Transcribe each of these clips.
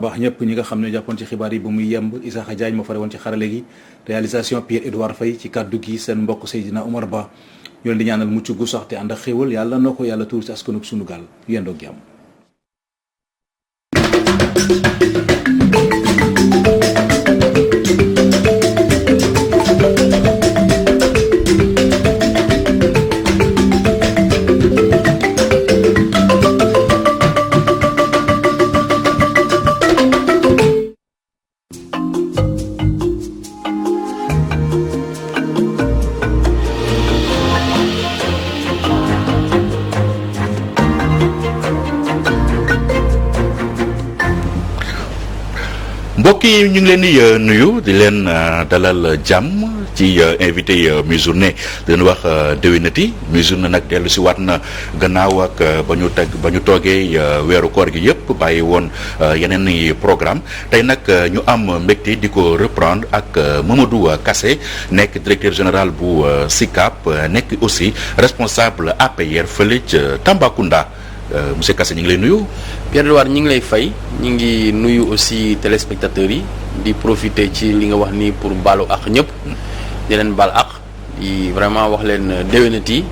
baax ñëpp ñi nga xam ne jàppoon ci xibaar yi ba muy yemb Isaaxa Diagne moo fare woon ci xarale gi réalisation Pierre Edouard Faye ci kàddu gi seen mbokk Seydina Omar Ba ñu leen di ñaanal mucc gu sax te ànd ak xéewal yàlla na ko yàlla tuur ci askanug sunu gaal yendoo jàmm. mbokk yi ñu ngi leen di nuyu di leen dalal jàmm ci invité mi-journée di leen wax déwénati mi-journée nag dellu si waat na gannaaw ak ba ñu toogee weeru koor gi yëpp bàyyi woon yeneen i programme tey nag ñu am mbégte di ko reprendre ak Mamadou Kassé nekk directeur général bu SICAP nekk aussi responsable APR fële ca Tambacounda. Monsieur Kassé ñu ngi lay nuyu. Pierre Edouard ñu ngi lay fay ñu ngi nuyu aussi téléspectateurs yi di profiter ci li nga wax nii pour baalu ak ñëpp di leen baal ak di vraiment wax leen déwénati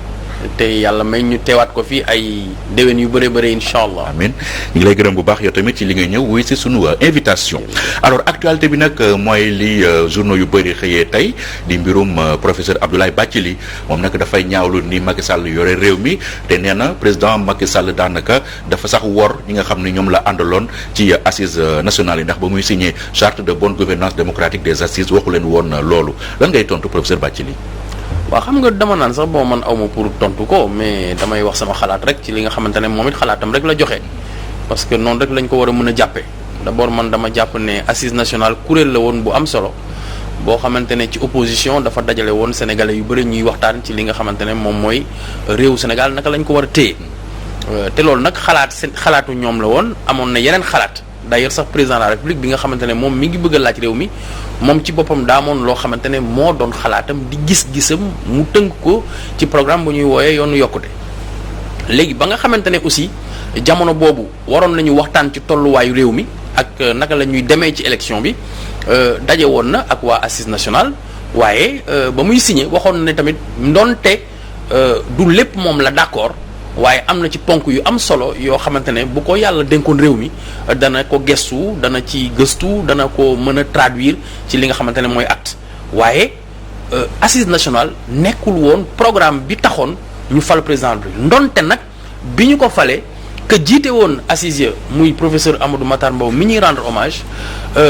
te yàlla may ñu teewaat ko fi ay déwén yu bëree bëri incha allah. amiin ñu ngi lay gërëm bu baax yow tamit ci li ngay ñëw wuy si sunu invitation. alors actualité bi nag mooy li journaux yu bëri xëyee tey di mbirum professeur Abdoulaye Bathily moom nag dafay ñaawlu ni Macky Sall yore réew mi te nee na président Macky Sall daanaka dafa sax wor ñi nga xam ne ñoom la àndaloon ci assises nationales yi ndax ba muy signé charte de bonne gouvernance démocratique des assises waxu leen woon loolu lan ngay tontu professeur Bathily. waaw xam nga dama naan sax bon man awma pour tontu ko mais damay wax sama xalaat rek ci li nga xamante ne moom it xalaatam rek la joxe parce que noonu rek lañ ko war a mën a jàppee d'abord man dama jàpp ne assise nationale kuréel la woon bu am solo boo xamante ne ci opposition dafa dajale woon sénégalais yu bëri ñuy waxtaan ci li nga xamante ne moom mooy réewu Sénégal naka lañ ko war a téye te loolu nag xalaatu ñoom la woon amoon na yeneen xalaat d'ailleurs sax président de la république bi nga xamante ne moom mi ngi bëgg a laaj réew mi moom ci boppam daa amoon loo xamante ne moo doon xalaatam di gis-gisam mu tënk ko ci programme bu ñuy wooyee yoonu yokkute léegi ba nga xamante ne aussi jamono boobu waroon nañu waxtaan ci tolluwaayu réew mi ak naka la ñuy demee ci élection bi daje woon na ak waa assise nationale waaye ba muy signé waxoon ne tamit ndonte du lépp moom la d'accord waaye am na ci ponk yu am solo yoo xamante ne bu ko yàlla dénkoon réew mi dana ko gestu dana ci gëstu dana ko mën a traduire ci li nga xamante ne mooy acte waaye assise nationale nekkul woon programme bi taxoon ñu fal président bi ndonte nag bi ñu ko falee que jiite woon assise ya muy professeur Amadou Matar Mbow mi ñuy rendre hommage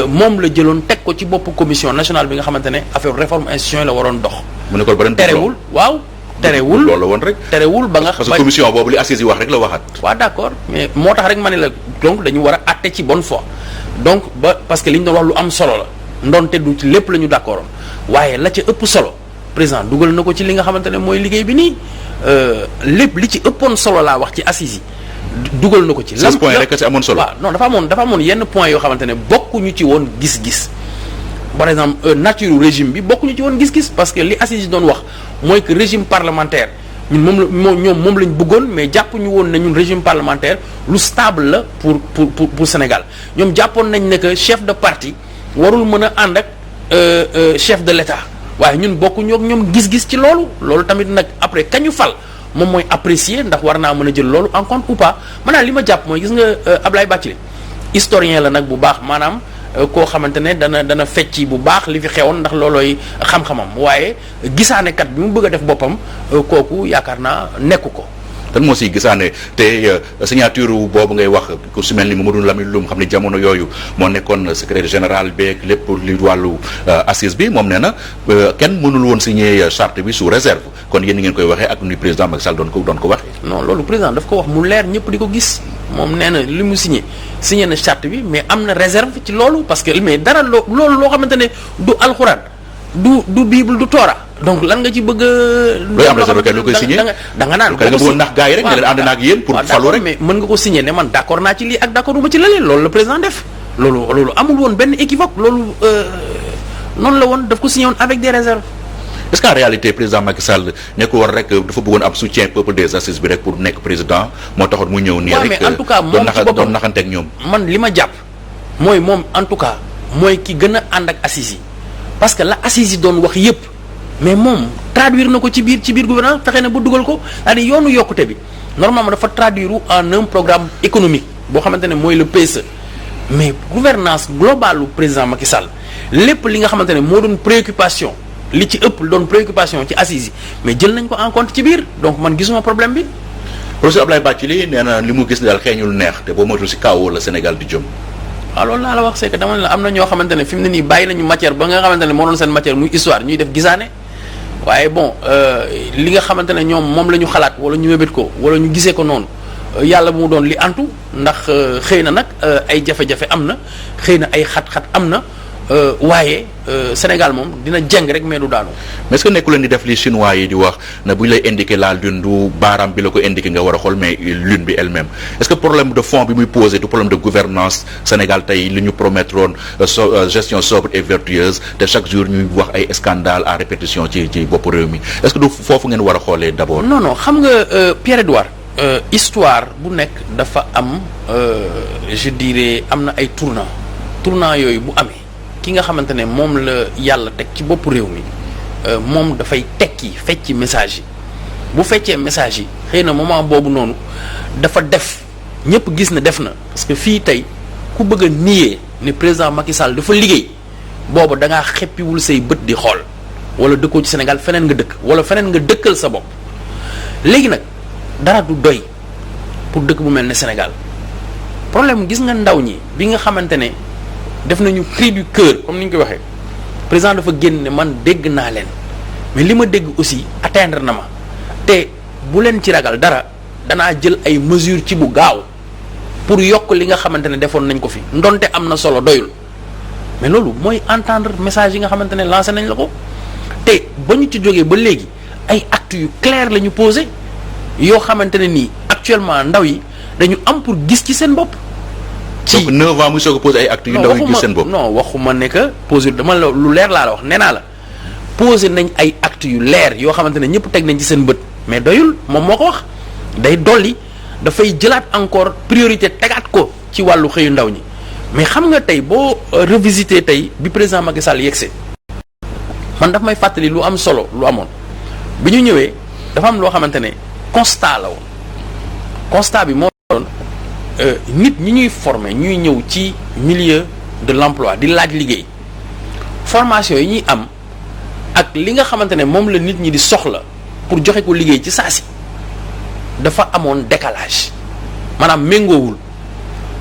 moom la jëloon teg ko ci bopp commission nationale bi nga xamante ne affaire réforme institutionnelle la waroon dox. mu ne ko beneen terewul waaw. terewul loolu la woon rek. terewul ba nga. parce que commission boobu li assises yi wax rek la waxaat. waaw d'accord mais moo tax rek ma ne la donc dañu war a àtte ci bonne foi donc ba parce que li ñu doon wax lu am solo la ndonte du ci lépp la ñu d'accordoon waaye la ca ëpp solo président dugal na ko ci li nga xamante ne mooy liggéey bi nii lépp li ci ëppoon solo laa wax ci assises yi dugal na ko ci. 16 points rek ci amoon solo. waaw non dafa amoon yenn points yoo xamante ne bokkuñu ci woon gis-gis. par exemple nature régime bi bokkuñu ci woon gis-gis parce que li assises yi doon wax mooy que régime parlementaire ñun moom lañ bëggoon mais jàppuñu woon ne ñun régime parlementaire lu stable la pour Sénégal ñoom jàppoon nañ ne que chef de parti warul mën a ànd ak chef de l'État waaye ñun bokkuñu ak ñoom gis-gis ci loolu tamit nag après kañu fal moom mooy apprécier ndax war naa mën a jël loolu en compte ou pas maanaam li ma jàpp mooy gis nga Ablaye Bathily historien la nag bu baax maanaam koo xamante ne dana fecci bu baax li fi xewoon ndax loolooy xam-xamam waaye gisaanekat bi mu bëgg a def boppam kooku yaakaar naa nekku ko. kan moo siy gisaane te signature boobu ngay wax ku si mel ni Mamadou Lamine Loum xam ne jamono yooyu moo nekkoon secrétaire général beeg lépp li wàllu assise bi moom nee na kenn mënul woon signer charte bi sous réserve kon yéen ni ngeen koy waxee ak ni président Macky Sall doon ko waxee. non loolu président daf ko wax mu leer ñëpp di ko gis moom nee na li mu signé na charte bi mais am na réserve ci loolu parce que mais dara loolu loo xamante ne du alxuraan du bible du Torah. donc lan nga ci bëgg looy am réserve kenn lu koy signé da nga naan da nga bëggoon nax gars yi rek ne leen ànd naa ak yéen pour falu rek mais mën nga ko signé ne man d'accord naa ci lii ak d'accord uma ci lalee loolu la président def loolu amul woon benn équivoque loolu noonu la woon daf ko signé woon avec des réserves. est-ce qu'en réalité président Macky Sall nekk woon rek dafa bëggoon am soutien peuple des assises bi rek pour nekk président moo taxoon mu ñëw nii rek mais en tout cas moom ci boppam doon naxanteeg ñoom man li ma jàpp mooy moom en tout cas mooy ki gën a ànd ak assises yi parce que la assises yi doon wax yépp mais moom traduire na ko ci biir gouvernement fexe na ba dugal ko c'est-à-dire yoonu yokkute bi normalement dafa traduire en un programme économique boo xamante ne mooy le PSE mais gouvernance globale lu président Macky Sall lépp li nga xamante ne moo doon préoccupation li ci ëpp doon préoccupation ci assises yi mais jël nañ ko en compte ci biir donc man gisuma problème bi. professeur Abdoulaye Bathily nee na li mu gis daal xeeñul neex te boo moytuwul si kaw la Sénégal di jëm. waaw loolu laa la wax c'est que dama ne la am na ñoo xamante ne fi mu ne nii bàyyi nañu matière ba nga xamante ne moo doon seen matière muy histoire ñuy def gisaane waaye bon li nga xamante ne ñoom moom la ñu xalaat wala ñu mébét ko wala ñu gisee ko noonu yàlla bu mu doon li antu ndax xëy na nag ay jafe-jafe am na xëy na ay xat-xat am na waaye Sénégal moom dina jeng rek mais du daanu. mais est-ce que nekku leen di def li chinois yi di wax na bu ñu lay indiquer la lune du baaraam bi la ko indiquer nga war a xool mais lune bi elle-même est-ce que problème de fond bi muy posé du problème de gouvernance Sénégal tey li ñu promettroon gestion sobre et vertueuse te chaque jour ñuy wax ay scandale à répétition ci bopp réew mi est-ce que du foofu ngeen war a xoolee d'abord. non xam nga Pierre-Edouard histoire bu nekk dafa am je dirais am na ay tournant yooyu bu amee ki nga xamante ne moom la yàlla teg ci bopp réew mi moom dafay tekki fecci message yi bu feccee message yi xëy na moment boobu noonu dafa def ñëpp gis na def na parce que fii tey ku bëgg a nier ne président Macky Sall dafa liggéey booba da ngaa xeppiwul say bët di xool wala dëkkoo ci Sénégal feneen nga dëkk wala feneen nga dëkkal sa bopp léegi nag dara du doy pour dëkk bu mel ne Sénégal problème gis nga ndaw ñi bi nga xamante ne def nañu cri du cœur comme ni ñu ko waxee président dafa génn ne man dégg naa leen mais li ma dégg aussi atteindre na ma te bu leen ci ragal dara danaa jël ay mesures ci bu gaaw pour yokk li nga xamante ne defoon nañ ko fi ndonte am na solo doyul mais loolu mooy entendre message yi nga xamante ne lancé nañ la ko te ba ñu ci jógee ba léegi ay actes yu clair la ñu posé yoo xamante ne nii actuellement ndaw yi dañu am pour gis ci seen bopp. donc 9 ans muy soog a posé ay actes yu ndaw yu gis seen bopp. non waxuma ne que posé dama la lu leer laa la wax nee naa la posé nañ ay actes yu leer yoo xamante ne ñëpp teg nañ ci seen bët mais doyul moom moo ko wax day dolli dafay jëlaat encore priorité tegaat ko ci wàllu xëyu ndaw ñi mais xam nga tey boo revisité tey bi président Macky Sall yegsee man daf may fàttali lu am solo lu amoon bi ñu ñëwee dafa am loo xamante ne constat la woon constat bi moo doon nit ñi ñuy former ñuy ñëw ci milieu de l'emploi di laaj liggéey formation yi ñuy am ak li nga xamante ne moom la nit ñi di soxla pour joxe ko liggéey ci saa si dafa amoon décalage maanaam méngoowul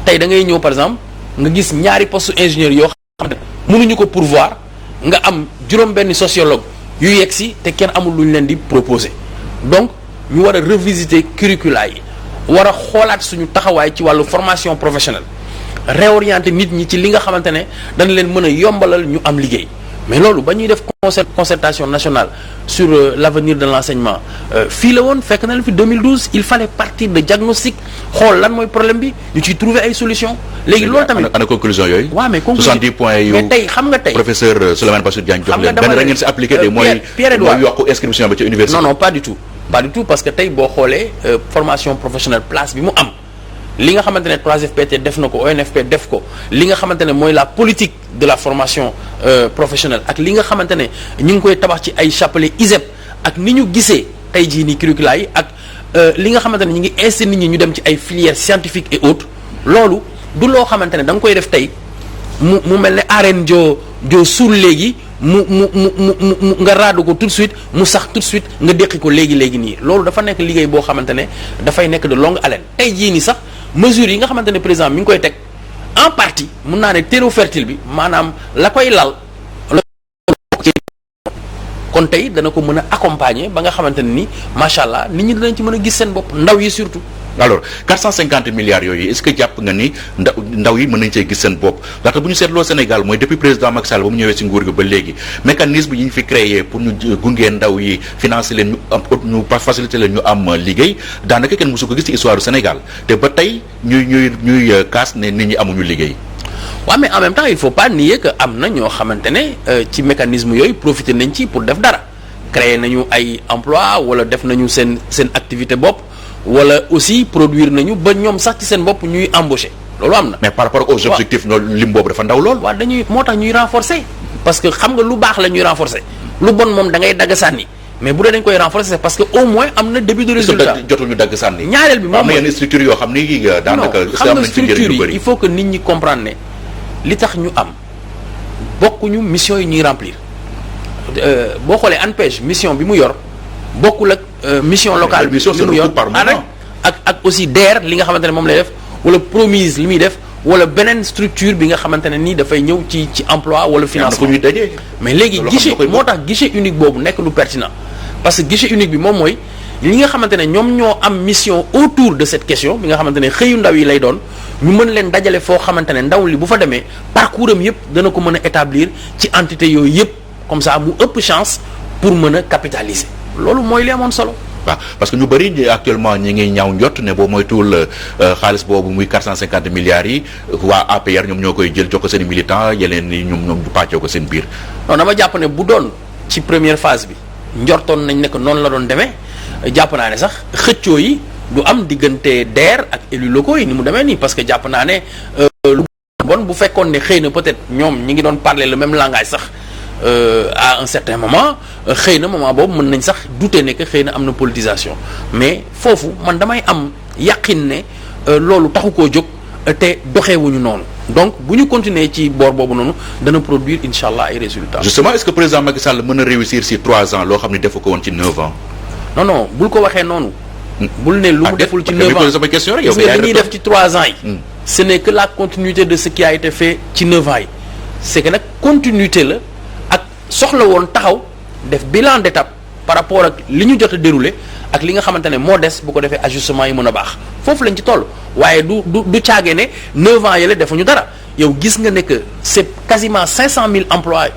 tey da ngay ñëw par exemple nga gis ñaari poste ingénieur yoo xamante ne mënuñu ko pourvoir nga am juróom-benn sociologue yu yegg si te kenn amul lu ñu leen di proposer donc ñu war a revisiter curricula yi war a xoolaat suñu taxawaay ci wàllu formation professionnelle réorienter nit ñi ci li nga xamante ne dañ leen mën a yombalal ñu am liggéey mais loolu ba ñuy def concertation nationale sur l'avenir de l'enseignement fii la woon fekk na leen fi 2012 il fallait partir de diagnostic xool lan mooy problème bi ñu ciy trouver ay solutions. léegi loolu tamit ana conclusion yooyu. waaw mais conclusion 70 points yu mais tey xam nga tey professeur Souleymane Bassirou Diagne jox leen benn rek ngeen si appliqué de mooy yokk inscription ba ci université. non pas du tout parce que tey boo xoolee formation professionnelle place bi mu am li nga xamante ne 3FPT def na ko ONFP def ko li nga xamante ne mooy la politique de la formation professionnelle ak li nga xamante ne ñu ngi koy tabax ci ay chapelet ISEP ak ni ñu gisee tey jii nii curricula yi ak li nga xamante ne ñu ngi inciter nit ñi ñu dem ci ay filières scientifiques et autres loolu du loo xamante ne da nga koy def tey mu mel ne arène joo suul léegi mu nga raadu ko tout de suite mu sax tout de suite nga déqi ko léegi nii loolu dafa nekk liggéey boo xamante ne dafay nekk de longue haleine tey jii nii sax mesures yi nga xamante ne président mi ngi koy teg en partie mun naa ne terreau fertile bi maanaam la koy lal kon tey dana ko mën a accompagner ba nga xamante ne ni macha allah nit ñi dinañ ci mën a gis seen bopp ndaw yi surtout. alors 450 milliards yooyu est-ce que jàpp nga ni ndaw yi mën nañ cee gis seen bopp ndaxte bu ñu seetloo Sénégal mooy depuis président Macky Sall ba mu ñëwee ci nguur gi ba léegi mécanisme yi ñu fi créé pour ñu gungee ndaw yi financer leen ñu faciliter leen ñu am liggéey daanaka kenn mosu ko gis ci histoire du Sénégal te ba tey ñuy kaas ne nit ñi amuñu liggéey. waaw mais en même temps il faut pas nier que am na ñoo xamante ne ci mécanisme yooyu profiter nañ ci pour def dara créer nañu ay emploi wala def nañu seen activité bopp wala aussi produire nañu ba ñoom sax ci seen bopp ñuy embaucher loolu am na. mais par rapport aux objectifs loolu lim boobu dafa ndaw lool. waaw moo tax ñuy renforcer parce que xam nga lu baax la ñuy renforcer lu bon moom da ngay dagg sànni mais bu dee dañ koy renforcer parce que au moins am na début de résultat. jotul ñu dagg sànni. ñaareel bi moom am na yenn structure yoo xam ni daanaka. xam nga structure yi il faut que nit ñi comprendre ne li tax ñu am bokkuñu mission yi ñuy remplir boo xoolee ANPEJ mission bi mu yor bokkul ak mission locale bi li mu yor ak aussi DER li nga xamante ne moom lay def wala Promise li muy def wala beneen structure bi nga xamante ne nii dafay ñëw ci emploi wala financement mais léegi guichet moo tax guichet unique boobu nekk lu pertinent parce que guichet unique bi moom mooy li nga xamante ne ñoom ñoo am mission autour de cette question bi nga xamante ne xëyu ndaw yi lay doon ñu mën leen dajale foo xamante ne ndaw li bu fa demee parcours am yëpp dana ko mën a établir ci entité yooyu yëpp comme ça mu ëpp chance pour mën a capitaliser loolu mooy li amoon solo. waaw parce que ñu bëri actuellement ñi ngi ñaaw njott ne boo moytuwul xaalis boobu muy 450 milliards yi waa APR ñoom ñoo koy jël jox ko seen militant yeneen ni ñoom ñu pàccoo ko seen biir. non dama jàpp ne bu doon ci première phase bi njortoon nañ ne que noonu la doon demee jàpp naa ne sax xëccoo yi du am diggante DER ak élus locaux yi ni mu demee nii parce que jàpp naa ne lu bon bu fekkoon ne xëy na peut-être ñoom ñi ngi doon parler le même langage sax. À un certain moment xëy na moment boobu mën nañ sax douter ne que xëy na am na politisation mais foofu man damay am yàqin ne loolu taxu koo jóg te doxeewuñu noonu donc bu ñu continuer ci boor boobu noonu dana produire incha allah ay résultats. justement est-ce que président Macky Sall mën a réussir si 3 ans loo xam ne defu ko woon ci 9 ans. non bul ko waxee noonu. bul ne lu mu deful ci 9 ans gis nga li ñuy def ci 3 ans yi. ce n'est que la continuité de ce qui a été fait ci 9 ans yi c'est que nag continuité la. soxla woon taxaw def bilan d'étape par rapport ak li ñu jot a déroulé ak li nga xamante ne moo des bu ko defee ajustement yi mën a baax foofu lañ ci toll waaye du caagee ne 9 ans yële defuñu dara yow gis nga ne que c'est quasiment 500 000 emplois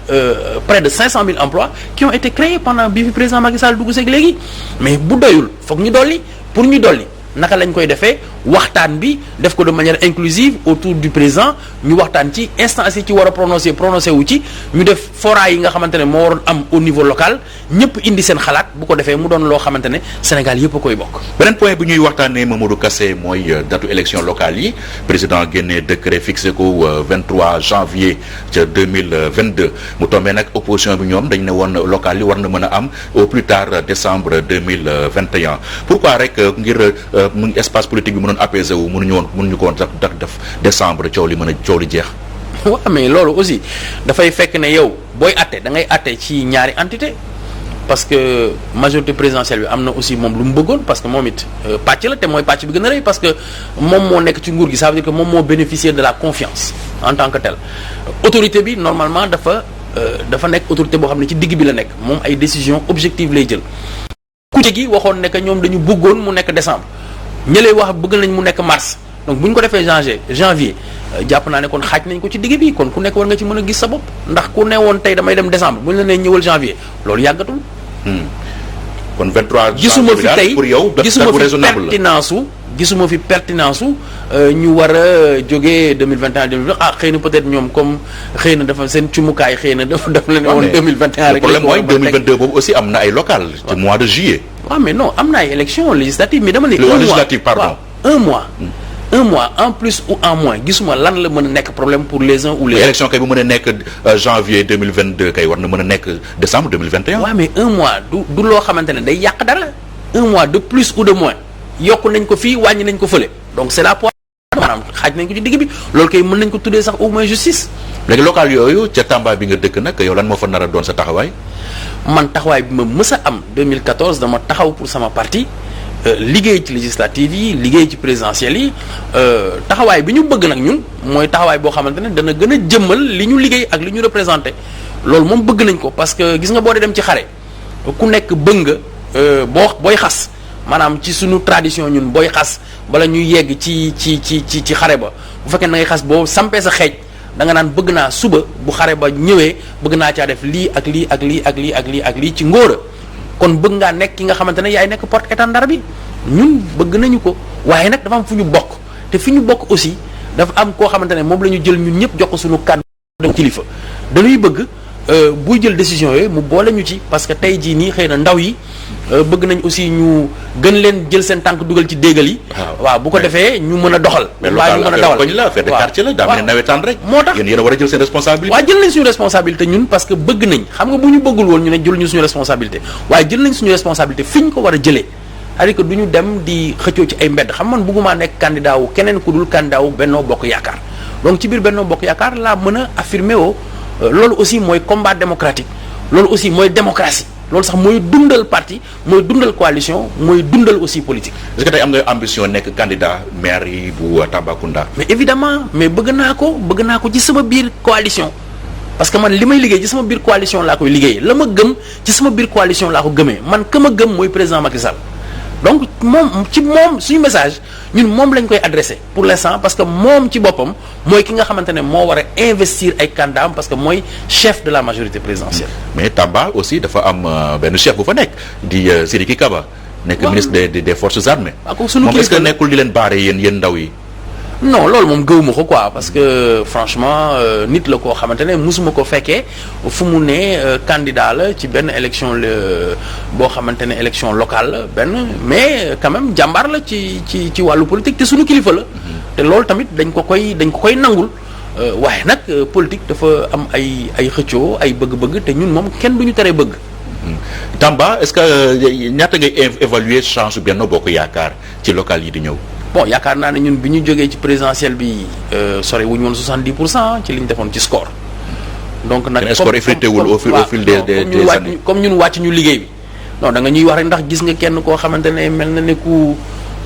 près de 500 000 emplois qui ont été créés pendant bi fi président Macky Sall dugg seeg léegi mais bu doyul foog ñu dolli pour ñu dolli naka lañ koy defee waxtaan bi def ko de manière inclusive autour du président ñu waxtaan ci instance yi ci war a prononcé wu ci ñu def fora yi nga xamante ne moo waroon am au niveau local ñëpp indi seen xalaat bu ko defee mu doon loo xamante ne Sénégal yëpp a koy bokk. beneen point bi ñuy waxtaanee Mamadou Kassé mooy datu élection locale yi président génnee décret fixé ko 23 janvier ca 2022 mu tombé nag opposition bi ñoom dañ ne woon locale yi war na mën a am au plus tard décembre 2021 pourquoi rek ngir mu espace politique bi mënoon apaisé wu mënuñu ko woon sax def décembre coow li jeex. waaw mais loolu aussi dafay fekk ne yow booy atte da ngay atte ci ñaari entité parce que majorité présidentielle bi am na aussi moom lu mu bëggoon parce que moom it pàcc la te mooy pàcc bi gën a rëy parce que moom moo nekk ci nguur gi ça veut dire que moom moo bénéficier de la confiance en tant que tel autorité bi normalement dafa nekk autorité boo xam ne ci digg bi la nekk moom ay décisions objectives lay jël. kuje gi waxoon ne que ñoom dañu bëggoon mu nekk décembre ñëlee wax bëgg nañ mu nekk mars donc bu ñu ko defee janvier jàpp naa ne kon xaaj nañ ko ci digg bi kon ku nekk war nga ci mën a gis sa bopp ndax ku ne woon tey damay dem décembre bu ñu la nee ñëwal janvier loolu yàggatul. kon 23 gisuma fi tey pour yow gisuma fi pertinence ñu war a jógee 2021 xëy na peut-être ñoom comme xëy na dafa seen cumukaay xëy na dafa leen woon 2021 rek. le problème mooy 2022 boobu aussi am na ay local ci mois de juillet. waaw mais non am na ay élections législatives mais dama ne. un mois en plus ou en moins gisuma lan la mën a nekk problème pour les uns ou les autres. élection kay bu mën a nekk janvier 2022 kay war na mën a nekk décembre 2021. waaw mais un mois du loo xamante ne day yàq dara un mois de plus ou de moins yokk nañ ko fii wàññi nañ ko fële donc c'est la poire maanaam xaaj nañ ko ci digg bi loolu kay mën nañ ko tuddee sax au moins justice. léegi local yooyu ca Tamba bi nga dëkk nag yow lan moo fa nar a doon sa taxawaay. man taxawaay bi ma mës a am 2014 dama taxaw pour sama parti. liggéey ci législative yi liggéey ci présidentielles yi taxawaay bi ñu bëgg nag ñun mooy taxawaay boo xamante ne dana gën a jëmmal li ñu liggéey ak li ñu représenté loolu moom bëgg nañ ko parce que gis nga boo dee dem ci xare ku nekk bëgg nga booy xas maanaam ci suñu tradition ñun booy xas bala ñuy yegg ci xare ba bu fekkee na ngay xas boo sampee sa xeej da nga naan bëgg naa suba bu xare ba ñëwee bëgg naa caa def lii ak lii ak lii ak lii ak lii ak lii ci ngóora kon bëgg ngaa nekk ki nga xamante ne yaay nekk porte étendard bi ñun bëgg nañu ko waaye nag dafa am fu ñu bokk te fi ñu bokk aussi dafa am koo xamante ne moom la ñu jël ñun ñëpp jox ko suñu kàddu kilifa dañuy bëgg buy jël décision yooyu mu boole ñu ci parce que tey jii nii xëy na ndaw yi bëgg nañ aussi ñu gën leen jël seen tànk dugal ci déggal yi. waaw bu ko defee ñu mën a doxal. mais waaye ñu mën a dawal koñ la affaire de quartier la daa mel ne nawetaan rek. moo tax yéen a war a jël seen responsabilité. waaw jël nañ suñu responsabilité ñun parce que bëgg nañ xam nga bu ñu bëggul woon ñu ne jël ñu suñu responsabilité waaye jël nañ suñu responsabilité fi ñu ko war a jëlee c'est-à-dire que du ñu dem di xëccoo ci ay mbedd xam man bëggumaa nekk candidat wu keneen ku dul candidat wu Benno Bokk Yaakaar donc ci biir Benno Bokk Yaakaar laa mën a affirmer woo loolu aussi mooy combat démocratique loolu aussi mooy démocratie loolu sax mooy dundal parti mooy dundal coalition mooy dundal aussi politique. est-ce que tey am nga ambition nekk candidat maire yi bu Tambacounda. mais évidemment mais bëgg naa ko ci sama biir coalition parce que man li may liggéey ci sama biir coalition laa koy liggéeyee la ma gëm ci sama biir coalition laa ko gëmee man ka ma gëm mooy président Macky Sall donc moom suñu message ñun moom lañ koy adressé pour l'instant parce que moom ci boppam mooy ki nga xamante ne moo war a investir ay candidats parce que mooy chef de la majorité présidentielle. mais Tamba aussi dafa am benn chef bu fa nekk di Sidiki Kaba. nekk ministre des forces armées. moom est-ce que nekkul di leen baare yéen ndaw yi. non loolu moom gëwuma ko quoi parce que franchement nit la koo xamante ne musuma ko fekkee fu mu ne candidat la ci benn élection boo xamante ne élection locale la benn mais quand même jàmbaar la ci wàllu politique te suñu kilifa la. te loolu tamit dañ ko koy nangul waaye nag politique dafa am ay xëccoo ay bëgg-bëgg te ñun moom kenn du ñu teree bëgg. Tamba est-ce que ñaata ngay évaluer chance Benno Bokk Yaakaar ci local yi di ñëw. bon yaakaar naa ne ñun bi ñu jógee ci présidentielle bi sore wuñu woon 70% ci li ñu defoon ci score. donc nag score effrété wul au fil des années comme ñun wàcc ñu liggéey bi non da nga ñuy wax rek ndax gis nga kenn koo xamante ne mel na ne ku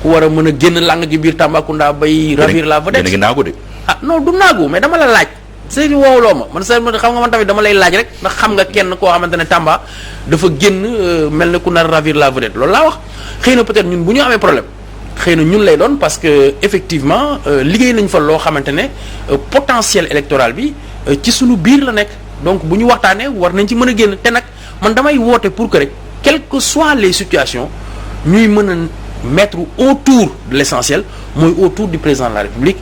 war a mën a génn làng gi biir Tambacounda bay ravir la vedette. yéen a ngi naagu de. ah non du naagu mais dama la laaj. c'est woowloo ma man xam nga man tamit dama lay laaj rek ndax xam nga kenn koo xamante ne Tamba dafa génn mel ne ku nar ravir la vedette loolu laa wax xëy na peut-être ñun bu ñu amee problème. xëy na ñun lay doon parce que effectivement liggéey nañ fa loo xamante ne potentiel électoral bi ci suñu biir la nekk donc bu ñu waxtaanee war nañ ci mën a génn te nag man damay woote pour que rek quelles que soient les situations ñuy mën a mettre autour de l'essentiel mooy autour du président de la République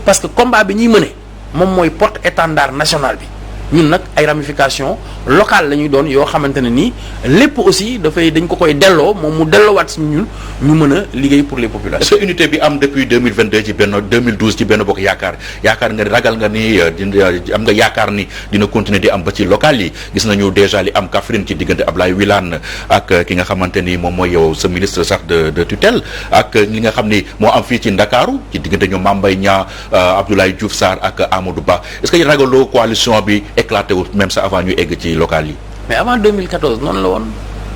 parce que combat bi ñuy mëne moom mooy porte-étendard national bi ñun nag ay ramifications locales la ñuy doon yoo xamante ne nii lépp aussi dañ ko koy delloo moom mu delloowaat si ñun ñu mën a liggéey pour les populations. est-ce que unité bi am depuis 2022 ci benn 2012 ci Benno Bokk Yaakaar nga ragal nga ni am nga yaakaar ni dina continuer di am ba ci local yi gis nañu déjà li am Kaffrine ci diggante Ablaye Wilane ak ki nga xamante ni moom mooy yow sa ministre sax de tutelle ak li nga xam ni moo am fii ci Ndakaaru ci diggante ñoom Mame Mbaye Niang Abdoulaye Diouf Sarr ak Amadou Ba est-ce que ragaloo coalition bi éclaté wul même ça avant ñu egg ci local yi. mais avant 2014 noonu la woon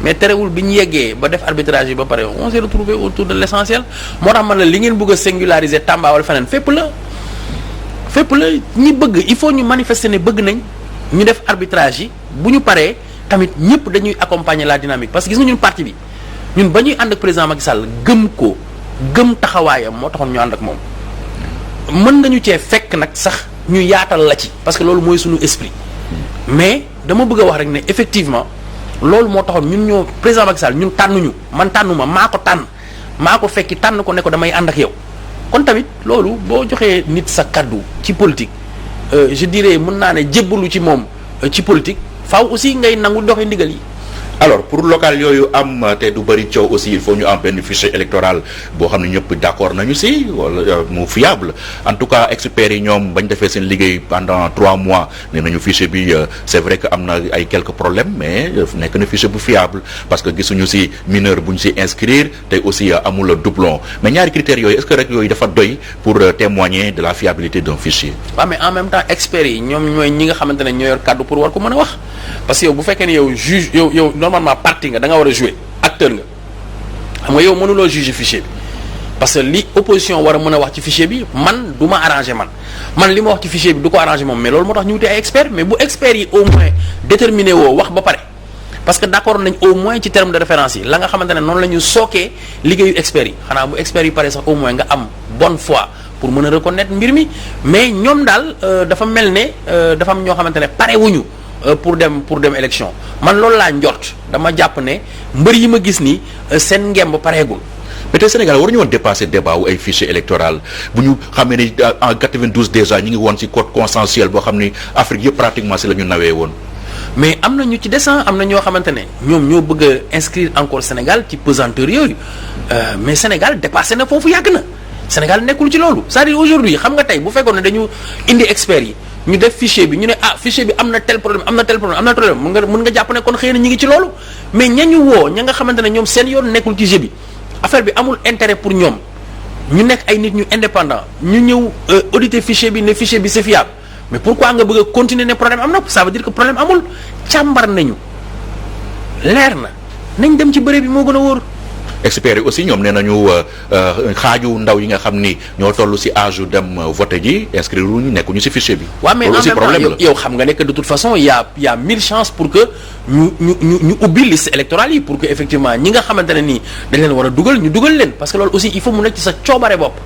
mais terewul bi ñu yeggee ba def arbitrage yi ba pare on s'est retrouvé autour de l'essentiel moo tax man la li ngeen bëgg a singulariser Tamba wala feneen fépp la ñi bëgg il faut ñu manifester ne bëgg nañ ñu def arbitrage yi bu ñu paree tamit ñëpp dañuy accompagner la dynamique parce que gis nga ñun parti bi ñun ba ñuy ànd ak président Macky Sall gëm taxawaayam moo taxoon ñu ànd ak moom mën nga ñu cee fekk nag sax ñu yaatal la ci parce que loolu mooy suñu esprit mais dama bëgg a wax rek ne effectivement loolu moo taxoon ñun ñoo président Macky Sall ñun tànnuñu man tànnuma maa ko fekki tànn ko ne ko damay ànd ak yow kon tamit loolu boo joxee nit sa kaddu ci politique je dirais mën naa ne jébbalu ci moom ci politique faaw aussi ngay nangu doxee ndigal yi. alors pour local yooyu am te du bëri coow aussi il faut ñu am benn fichier électoral boo xam ne ñëpp d'accord nañu si wala mu fiable en tout cas experts yi ñoom bañ defee seen liggéey pendant 3 mois nee nañu fichier bi c'est vrai que am na ay quelques problèmes mais nekk na fichier bu fiable parce que gisuñu si mineur bu ñu si inscrire te aussi amul doublon mais ñaari critères yooyu est-ce que rek yooyu dafa doy pour témoigner de la fiabilité d'un fichier. waaw mais en même temps experts yi ñoom ñooy ñi nga xamante ne ñoo yor kàddu pour war ko mën a wax parce que yow bu fekkee ne yow juge yow normalement parti nga da nga war a jouer acteur nga xam nga yow mënuloo juger fichier bi parce que li opposition war a mën a wax ci fichier bi man du ma arranger man li ma wax ci fichier bi du ko arranger moom mais loolu moo tax ñu wute ay experts mais bu experts yi au moins déterminé woo wax ba pare parce que d'accord nañ au moins ci terme de référence yi la nga xamante ne noonu la ñu sookee liggéeyu experts yi xanaa bu experts yi pare sax au moins nga am bonne foi pour mën a reconnaître mbir mi mais ñoom daal dafa mel ne dafa am ñoo xamante ne pare wuñu pour dem élection man loolu laa njort dama jàpp ne mbër yi ma gis ni seen ngemb pareegul. mais tey Sénégal waruñu woon dépasser débat wu ay fichier électoral bu ñu xamee ni en 92 déjà ñu ngi woon ci code consensuel boo xam ni Afrique yëpp pratiquement si la ñu nawee woon. mais am na ñu ci descend am na ñoo xamante ne ñoom ñoo bëgg a inscrire encore Sénégal ci pesanteur yooyu mais Sénégal dépassé na foofu yàgg na Sénégal nekkul ci loolu c'est-à-dire aujourd'hui xam nga tey bu fekkoon ne dañu indi experts yi ñu def fichier bi ñu ne fichier bi am na tel problème am na tel problème am na tel problème mën nga jàpp ne kon xëy na ñu ngi ci loolu mais ñañu woo ña nga xamante ne ñoom seen yoon nekkul ci jeu bi affaire bi amul intérêt pour ñoom ñu nekk ay nit ñu indépendant ñu ñëw auditer fichier bi ne fichier bi c'est fiable mais pourquoi nga bëgg a continuer ne problème am na ça veut dire que problème amul càmbar nañu leer na nañ dem ci bëre bi moo gën a wóor. experts yi aussi ñoom nee nañu xaaju ndaw yi nga xam ni ñoo toll ci âge dem voter ji inscrire wuñu nekkuñu ci fichier bi. waaw mais en même temps yow xam nga ne que de toute façon y a 1000 chances pour que ñu ubbi liste électorale yi pour que effectivement ñi nga xamante ne nii dañ leen war a dugal ñu dugal leen parce que loolu aussi il faut mu nekk ci sa coobare bopp.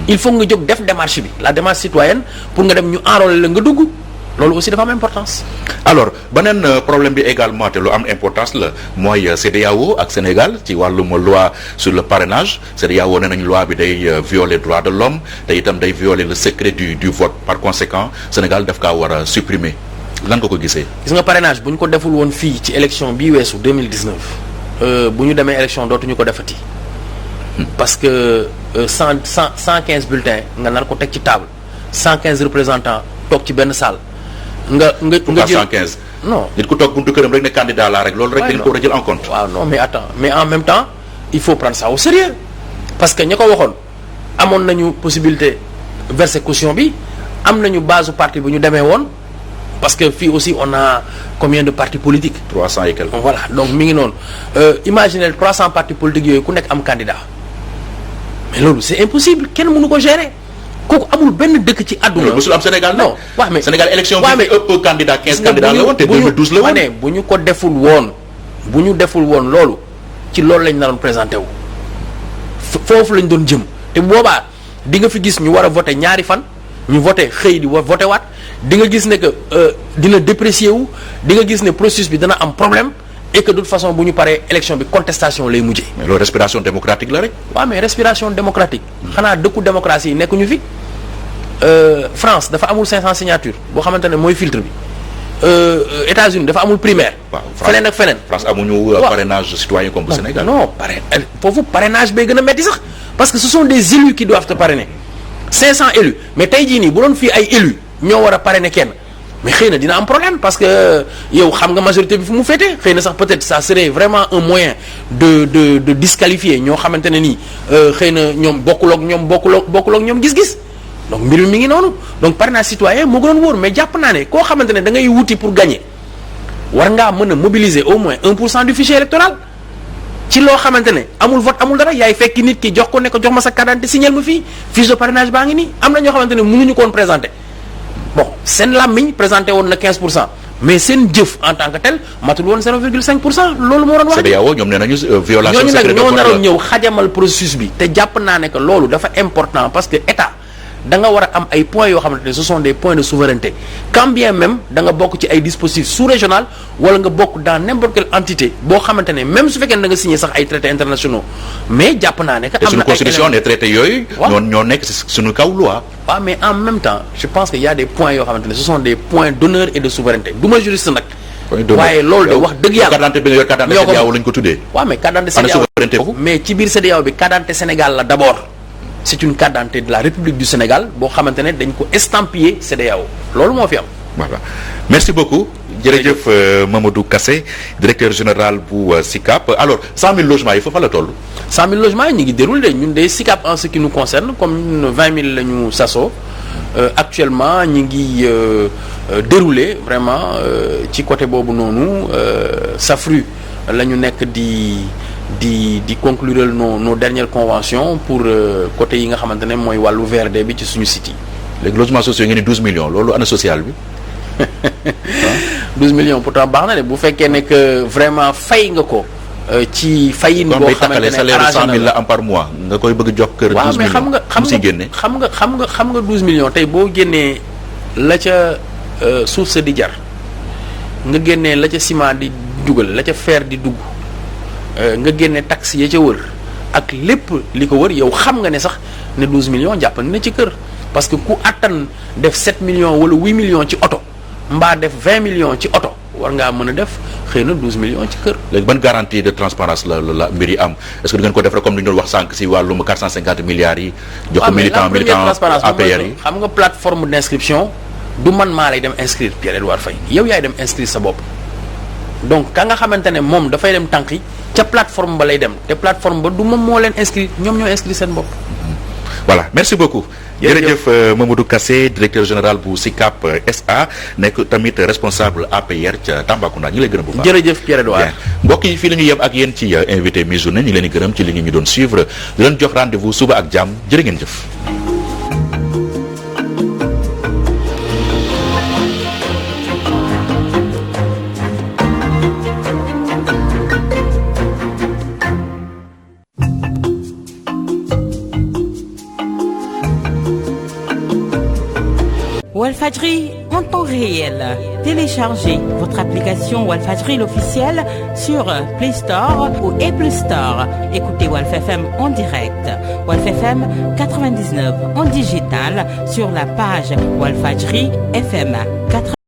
il faut nga jóg def démarche bi la démarche citoyenne pour nga dem ñu enrôler la nga dugg loolu aussi dafa am importance. alors beneen problème bi également te lu am importance la mooy CEDEAO ak Sénégal ci wàllum loi sur le parrainage CEDEAO nee nañ loi bi day violer droit de l'homme te itam day violer le secret du vote par conséquent Sénégal daf kaa war a supprimer lan nga ko gisee. gis nga parrainage bu ñu ko deful woon fii ci élection bii weesu 2019 bu ñu demee élection dootuñu ko defati. parce que 115 bulletins nga nar ko teg ci table 115 représentants toog ci benn salle. nga jël 115. non nit ku toog buntu këram rek ne candidat laa rek loolu rek dañ ko war a jël en compte. waaw non mais attends mais en même temps il faut prendre ça au sérieux parce que ña ko waxoon amoon nañu possibilité verser caution bi am nañu base parti bu ñu demee woon parce que fii aussi on a combien de partis politiques. 300 et quelques. voilà donc mi ngi noonu imaginez 300 partis politiques yooyu ku nekk am candidat mais loolu c'est impossible kenn mënu ko gérer. kooku amul benn dëkk ci àdduna. mosul am Sénégal non waaw mais Sénégal élection bi ëpp candidat 15 candidats la woon te 2012 la woon. bu ñu ko deful woon loolu ci loolu lañ naroon présenté wu foofu lañ doon jëm te boobaa di nga fi gis ñu war a voté ñaari fan ñu voté xëy di voté waat di nga gis ne que dina déprécier wu di nga gis ne processus bi dana am problème et que de toute façon bu ñu paree élection bi contestation lay mujjee. mais loolu respiration démocratique la rek. waaw mais respiration démocratique. xanaa dëkku démocratie yi nekkuñu fi. France dafa amul 500 signatures boo xamante ne mooy filtre bi États-Unis dafa amul primaire. waaw feneen ak feneen. France amuñu parrainage citoyen comme bu Sénégal. non foofu parrainage bay gën a metti sax parce que ce sont des élus qui doivent te parrainer 500 élus mais tey jii nii bu doon fii ay élus ñoo war a parrainer kenn mais xëy na dina am problème parce que yow xam nga majorité bi fu mu féete xëy na sax peut-être ça serait vraiment un moyen de disqualifier ñoo xamante ne nii xëy na ñoom bokkul ak ñoom gis-gis. donc mbir mi ngi noonu donc parrainage citoyen moo gënoon wóor mais jàpp naa ne koo xamante ne da ngay wuti pour gagner war ngaa mën a mobiliser au moins 1% du fichier électoral ci loo xamante ne amul vote amul dara yaay fekki nit ki jox ko ne ko jox ma sa carte d'identité signal ma fii fiche de parrainage baa ngi nii am na ñoo xamante ne mënuñu ko woon présenter bon seen làmmiñ présenté woon na 15% mais seen jëf en tant que tel matul woon 0,5% loolu moo doon wax. CEDEAO ñoom nee nañu violation secret de vote ñoo naroon ñëw xajamal processus bi te jàpp naa ne que loolu dafa important parce que état. da nga war a am ay points yoo xamante ne ce sont des points de souveraineté quand bien même da nga bokk ci ay dispositifs sous-régional wala nga bokk dans n'importe quelle entité boo xamante ne même su fekkee ne da nga signé sax ay traités internationaux mais jàpp naa ne que. am na ay constitution des traités yooyu. ñoo nekk suñu kaw loi. waaw mais en même temps je pense que y a des points yoo xamante ne ce sont des points d'honneur et de souveraineté du ma juriste nag. waaye loolu de wax dëgg yàlla. carte d'identité bi nga yor carte d'identité CEDEAO lañ ko tuddee. waaw mais carte d'identité CEDEAO mais ci biir CEDEAO bi carte d'identité Sénégal la d'abord. c'est une carte d'identité de la République du Sénégal boo xamante ne dañ ko estampillé CEDEAO loolu moo fi am. voilà merci beaucoup. jërëjëf Mamadou Kassé directeur général bu SICAP alors 100 000 logements yi foofa la toll. 100 000 logements yi ñu ngi déroulé ñun de SICAP en ce qui nous concerne comme 20 000 la ñu sasoo actuellement ñu ngi déroulé vraiment ci côté boobu noonu SAFRU la ñu nekk di conclure nos dernières conventions pour côté yi nga xamante ne mooy wàllu VRD bi ci suñu site yi. léegi logements sociaux ngeen ni 12 millions loolu ana social bi. 12 millions pourtant baax na de bu fekkee ne que vraiment fay nga ko ci fayin boo xamante ne salaire 100 000 la am par mois nga koy bëgg jox kër 12 millions. waaw mais xam nga 12 millions tey boo génnee la ca suuf sa di jar nga génnee la ca ciment di dugal la ca fer di dugg. nga génne taxe ya ca wër ak lépp li ko wër yow xam nga ne sax ne 12 millions jàpp na ci kër parce que ku attan def 7 millions wala 8 millions ci oto mbaa def 20 millions ci oto war ngaa mën a def xëy na 12 millions ci kër. léegi ban garantie de transparence la mbir yi am est-ce que du ngeen ko def rek comme li ñu doon wax sànq si wàllum 450 milliards yi. jox ko militant APR yi. xam nga plateforme d'inscription du man maa lay dem inscrire Pierre-Edouard Faye yow yaay dem inscrire sa bopp donc ka nga xamante ne moom dafay dem tànqi ca plateforme ba lay dem te plateforme ba du moom moo leen inscrire ñoom ñoo inscrire seen bopp. voilà merci beaucoup. jërëjëf Mamadou Kassé directeur général bu SICAP SA nekk tamit responsable APR ca Tambacounda ñu ngi lay gërëm bu baax. jërëjëf Pierre-Edouard. mbokk yi fii la ñu yem ak yéen ci invité mi-journée ñu ngi leen di gërëm ci li ñu doon suivre di leen jox rendez-vous suba ak jàmm jërë ngeen jëf. Walfadjri en temps réel. Téléchargez votre application Walfadjri l'officielle sur Play Store ou Apple Store. Écoutez Walf FM en direct. Walf FM 99 en digital sur la page Walfadjri FM 80.